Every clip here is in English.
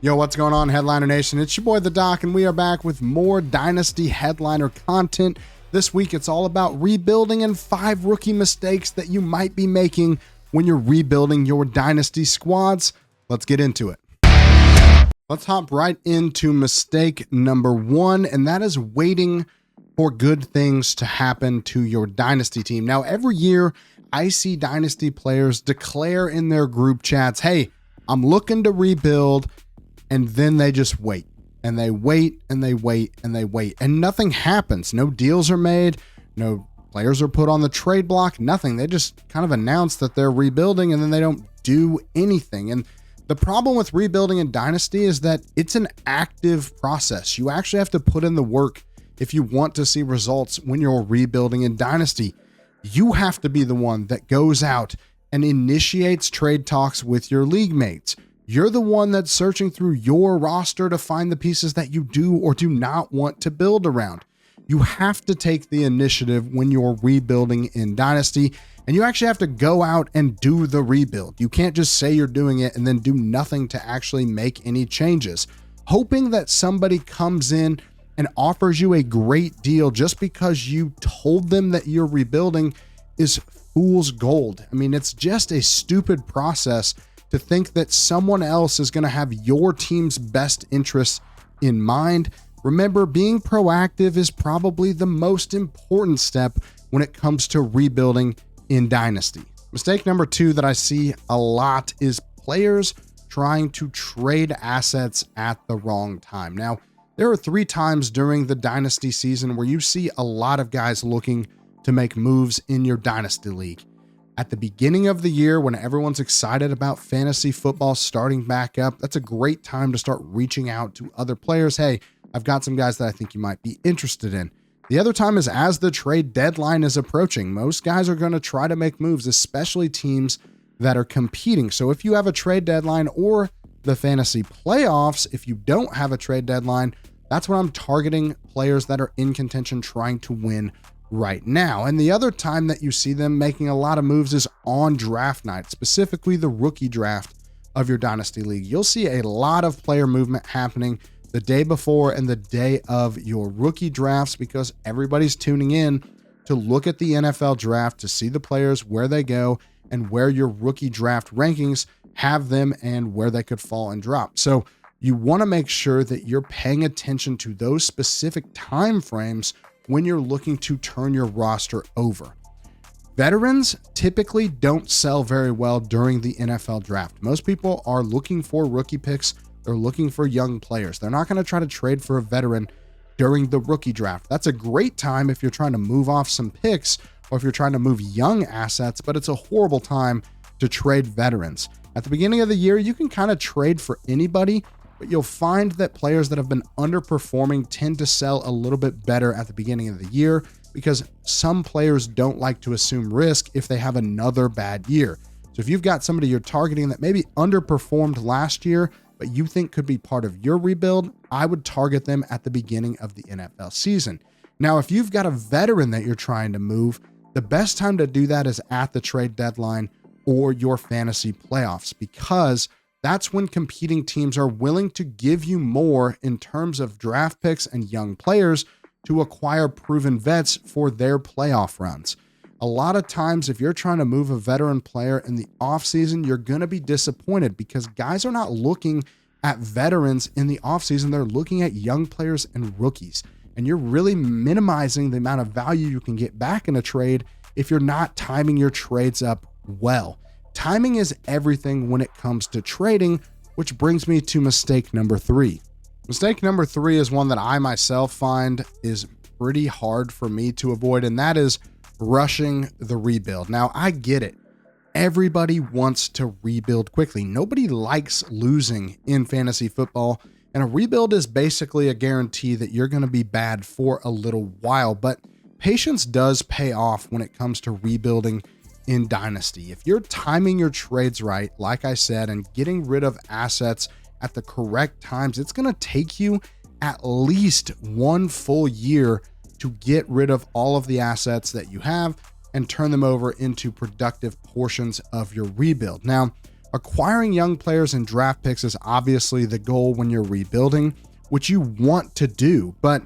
Yo, what's going on, Headliner Nation? It's your boy, The Doc, and we are back with more Dynasty Headliner content. This week, it's all about rebuilding and 5 rookie mistakes that you might be making when you're rebuilding your Dynasty squads. Let's get into it. Let's hop right into mistake number 1, and that is waiting for good things to happen to your Dynasty team. Now, every year, I see Dynasty players declare in their group chats, hey, I'm looking to rebuild, and then they just wait. And they wait, and they wait, and they wait. And nothing happens. No deals are made. No players are put on the trade block. Nothing. They just kind of announce that they're rebuilding, and then they don't do anything. And the problem with rebuilding in Dynasty is that it's an active process. You actually have to put in the work if you want to see results when you're rebuilding in Dynasty. You have to be the one that goes out and initiates trade talks with your league mates. You're the one that's searching through your roster to find the pieces that you do or do not want to build around. You have to take the initiative when you're rebuilding in Dynasty, and you actually have to go out and do the rebuild. You can't just say you're doing it and then do nothing to actually make any changes. Hoping that somebody comes in and offers you a great deal just because you told them that you're rebuilding is fool's gold. I mean, it's just a stupid process to think that someone else is going to have your team's best interests in mind. Remember, being proactive is probably the most important step when it comes to rebuilding in Dynasty. Mistake number 2 that I see a lot is players trying to trade assets at the wrong time. Now, there are 3 times during the Dynasty season where you see a lot of guys looking to make moves in your Dynasty league. At the beginning of the year, when everyone's excited about fantasy football starting back up, that's a great time to start reaching out to other players. Hey, I've got some guys that I think you might be interested in. The other time is as the trade deadline is approaching. Most guys are going to try to make moves, especially teams that are competing. So if you have a trade deadline or the fantasy playoffs, if you don't have a trade deadline, that's when I'm targeting players that are in contention trying to win right now. And the other time that you see them making a lot of moves is on draft night, specifically the rookie draft of your Dynasty league. You'll see a lot of player movement happening the day before and the day of your rookie drafts because everybody's tuning in to look at the NFL draft to see the players, where they go, and where your rookie draft rankings have them and where they could fall and drop. So you want to make sure that you're paying attention to those specific time frames when you're looking to turn your roster over. Veterans typically don't sell very well during the NFL draft. Most people are looking for rookie picks. They're looking for young players. They're not going to try to trade for a veteran during the rookie draft. That's a great time if you're trying to move off some picks or if you're trying to move young assets, but it's a horrible time to trade veterans. At the beginning of the year, you can kind of trade for anybody, but you'll find that players that have been underperforming tend to sell a little bit better at the beginning of the year because some players don't like to assume risk if they have another bad year. So if you've got somebody you're targeting that maybe underperformed last year, but you think could be part of your rebuild, I would target them at the beginning of the NFL season. Now, if you've got a veteran that you're trying to move, the best time to do that is at the trade deadline or your fantasy playoffs because that's when competing teams are willing to give you more in terms of draft picks and young players to acquire proven vets for their playoff runs. A lot of times, if you're trying to move a veteran player in the offseason, you're going to be disappointed because guys are not looking at veterans in the offseason. They're looking at young players and rookies. And you're really minimizing the amount of value you can get back in a trade if you're not timing your trades up well. Timing is everything when it comes to trading, which brings me to mistake number 3. Mistake number 3 is one that I myself find is pretty hard for me to avoid, and that is rushing the rebuild. Now, I get it. Everybody wants to rebuild quickly. Nobody likes losing in fantasy football, and a rebuild is basically a guarantee that you're going to be bad for a little while, but patience does pay off when it comes to rebuilding in Dynasty. If you're timing your trades right, like I said, and getting rid of assets at the correct times, it's going to take you at least 1 full year to get rid of all of the assets that you have and turn them over into productive portions of your rebuild. Now, Acquiring young players and draft picks is obviously the goal when you're rebuilding, which you want to do, but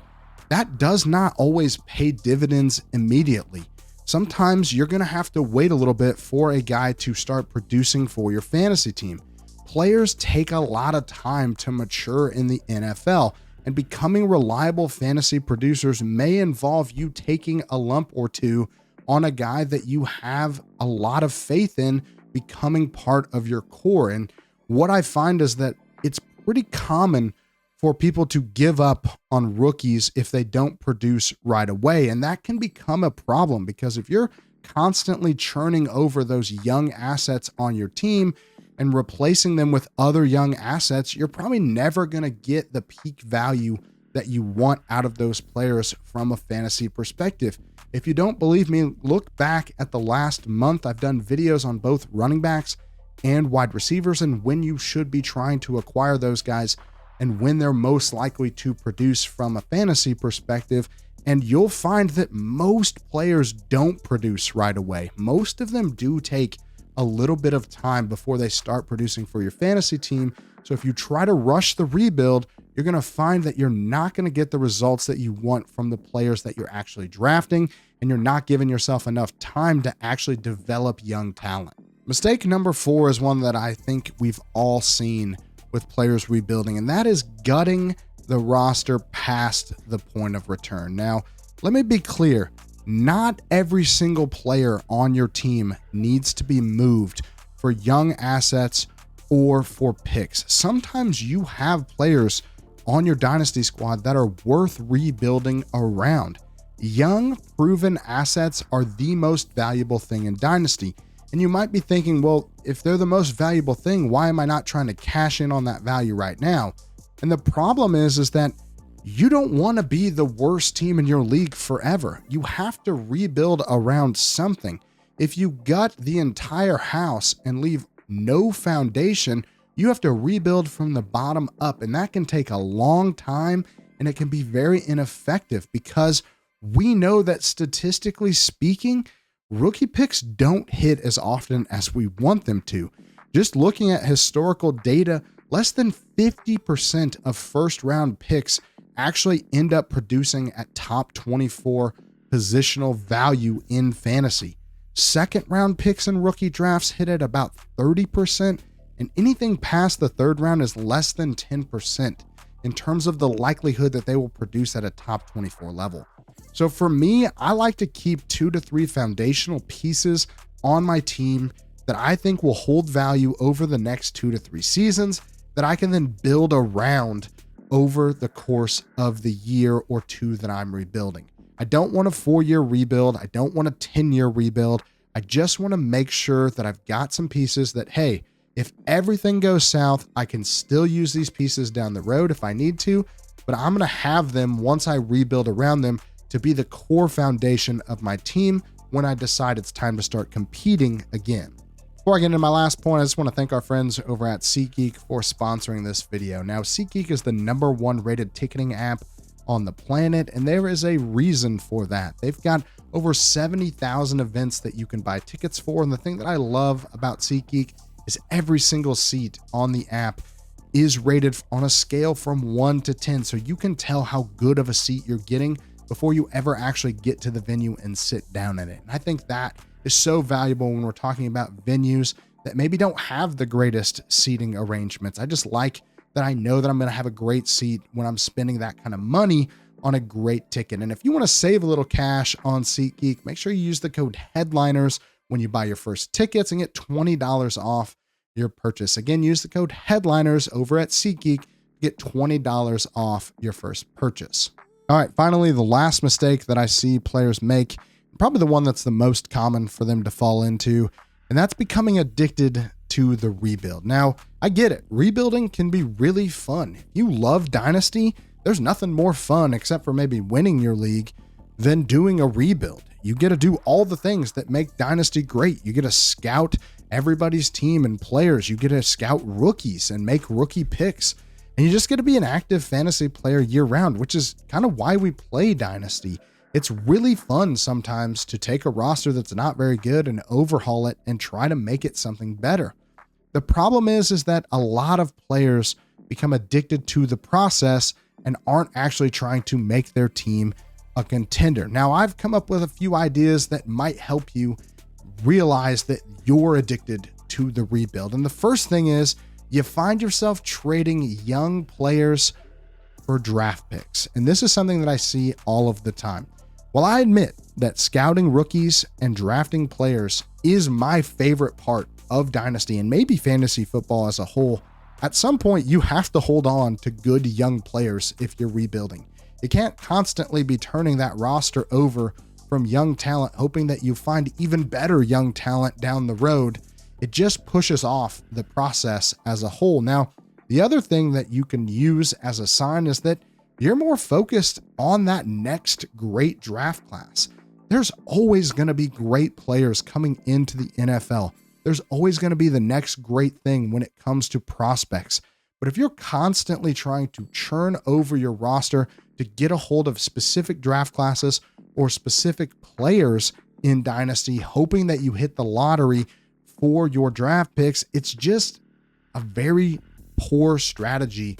that does not always pay dividends immediately. Sometimes you're going to have to wait a little bit for a guy to start producing for your fantasy team. Players take a lot of time to mature in the NFL, and becoming reliable fantasy producers may involve you taking a lump or two on a guy that you have a lot of faith in becoming part of your core. And what I find is that it's pretty common for people to give up on rookies if they don't produce right away. And that can become a problem, because if you're constantly churning over those young assets on your team and replacing them with other young assets, you're probably never going to get the peak value that you want out of those players from a fantasy perspective. If you don't believe me, look back at the last month. I've done videos on both running backs and wide receivers and when you should be trying to acquire those guys and when they're most likely to produce from a fantasy perspective. And you'll find that most players don't produce right away. Most of them do take a little bit of time before they start producing for your fantasy team. So if you try to rush the rebuild, you're going to find that you're not going to get the results that you want from the players that you're actually drafting, and you're not giving yourself enough time to actually develop young talent. Mistake number 4 is one that I think we've all seen with players rebuilding, and that is gutting the roster past the point of return. Now, let me be clear. Not every single player on your team needs to be moved for young assets or for picks. Sometimes you have players on your dynasty squad that are worth rebuilding around. Young, proven assets are the most valuable thing in dynasty. And you might be thinking, well, if they're the most valuable thing, why am I not trying to cash in on that value right now? And the problem is that you don't want to be the worst team in your league forever. You have to rebuild around something. If you gut the entire house and leave no foundation, you have to rebuild from the bottom up. And that can take a long time, and it can be very ineffective, because we know that statistically speaking, rookie picks don't hit as often as we want them to. Just looking at historical data, less than 50% of first round picks actually end up producing at top 24 positional value in fantasy. Second round picks in rookie drafts hit at about 30%, and anything past the third round is less than 10% in terms of the likelihood that they will produce at a top 24 level. So for me, I like to keep 2 to 3 foundational pieces on my team that I think will hold value over the next 2 to 3 seasons that I can then build around over the course of the year or two that I'm rebuilding. I don't want a 4-year rebuild. I don't want a 10-year rebuild. I just want to make sure that I've got some pieces that, hey, if everything goes south, I can still use these pieces down the road if I need to, but I'm going to have them once I rebuild around them to be the core foundation of my team when I decide it's time to start competing again. Before I get into my last point, I just want to thank our friends over at SeatGeek for sponsoring this video. Now, SeatGeek is the #1 rated ticketing app on the planet, and there is a reason for that. They've got over 70,000 events that you can buy tickets for, and the thing that I love about SeatGeek is every single seat on the app is rated on a scale from 1 to 10, so you can tell how good of a seat you're getting before you ever actually get to the venue and sit down in it. And I think that is so valuable when we're talking about venues that maybe don't have the greatest seating arrangements. I just like that I know that I'm going to have a great seat when I'm spending that kind of money on a great ticket. And if you want to save a little cash on SeatGeek, make sure you use the code HEADLINERS when you buy your first tickets and get $20 off your purchase. Again, use the code HEADLINERS over at SeatGeek, get $20 off your first purchase. All right, finally, the last mistake that I see players make, probably the one that's the most common for them to fall into, and that's becoming addicted to the rebuild. Now, I get it. Rebuilding can be really fun. If you love Dynasty, there's nothing more fun, except for maybe winning your league, than doing a rebuild. You get to do all the things that make Dynasty great. You get to scout everybody's team and players. You get to scout rookies and make rookie picks. And you just get to be an active fantasy player year round, which is kind of why we play Dynasty. It's really fun sometimes to take a roster that's not very good and overhaul it and try to make it something better. The problem is that a lot of players become addicted to the process and aren't actually trying to make their team a contender. Now, I've come up with a few ideas that might help you realize that you're addicted to the rebuild. And the first thing is you find yourself trading young players for draft picks. And this is something that I see all of the time. While I admit that scouting rookies and drafting players is my favorite part of Dynasty and maybe fantasy football as a whole, at some point you have to hold on to good young players if you're rebuilding. You can't constantly be turning that roster over from young talent, hoping that you find even better young talent down the road. It just pushes off the process as a whole. Now, the other thing that you can use as a sign is that you're more focused on that next great draft class. There's always going to be great players coming into the NFL. There's always going to be the next great thing when it comes to prospects. But if you're constantly trying to churn over your roster to get a hold of specific draft classes or specific players in Dynasty, hoping that you hit the lottery for your draft picks, it's just a very poor strategy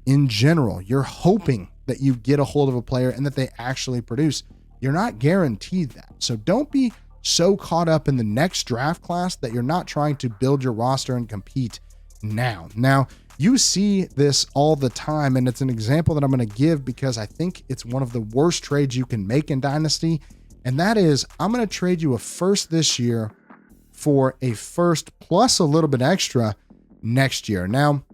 in general. You're hoping that you get a hold of a player and that they actually produce. You're not guaranteed that. So don't be so caught up in the next draft class that you're not trying to build your roster and compete now. Now, you see this all the time, and it's an example that I'm going to give because I think it's one of the worst trades you can make in Dynasty, and that is I'm going to trade you a first this year for a first plus a little bit extra next year. Now,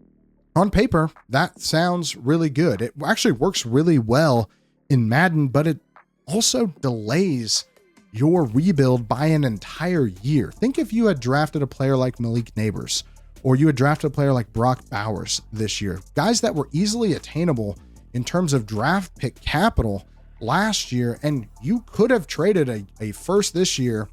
on paper, that sounds really good. It actually works really well in Madden, but it also delays your rebuild by an entire year. Think if you had drafted a player like Malik Neighbors, or you had drafted a player like Brock Bowers this year, guys that were easily attainable in terms of draft pick capital last year, and you could have traded a first this year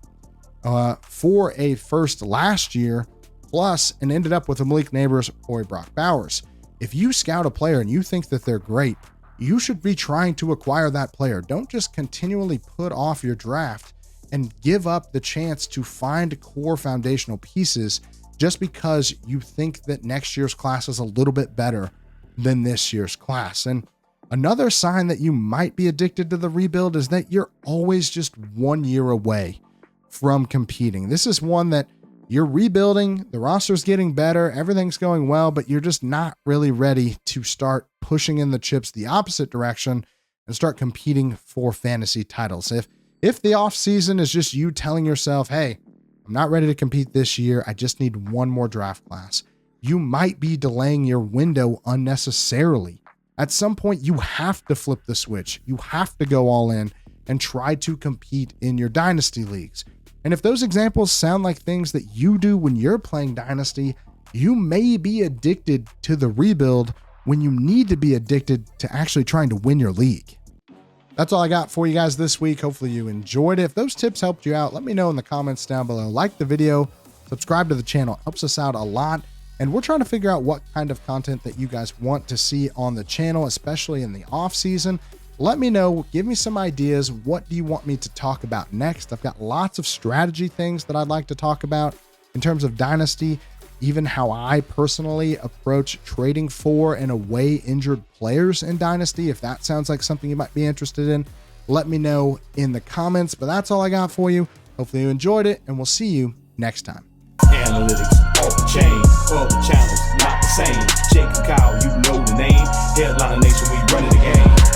for a first last year, plus, and ended up with a Malik Neighbors or a Brock Bowers. If you scout a player and you think that they're great, you should be trying to acquire that player. Don't just continually put off your draft and give up the chance to find core foundational pieces just because you think that next year's class is a little bit better than this year's class. And another sign that you might be addicted to the rebuild is that you're always just 1 year away from competing. This is one that you're rebuilding, the roster's getting better, everything's going well, but you're just not really ready to start pushing in the chips the opposite direction and start competing for fantasy titles. If the off season is just you telling yourself, hey, I'm not ready to compete this year, I just need one more draft class, you might be delaying your window unnecessarily. At some point, you have to flip the switch. You have to go all in and try to compete in your Dynasty leagues. And if those examples sound like things that you do when you're playing Dynasty, you may be addicted to the rebuild when you need to be addicted to actually trying to win your league. That's all I got for you guys this week. Hopefully you enjoyed it. If those tips helped you out, let me know in the comments down below. Like the video, subscribe to the channel. It helps us out a lot. And we're trying to figure out what kind of content that you guys want to see on the channel, especially in the off season. Let me know, give me some ideas. What do you want me to talk about next? I've got lots of strategy things that I'd like to talk about in terms of Dynasty, even how I personally approach trading for and away injured players in Dynasty. If that sounds like something you might be interested in, let me know in the comments. But that's all I got for you. Hopefully you enjoyed it, and we'll see you next time. Analytics, off the chain, all the channels.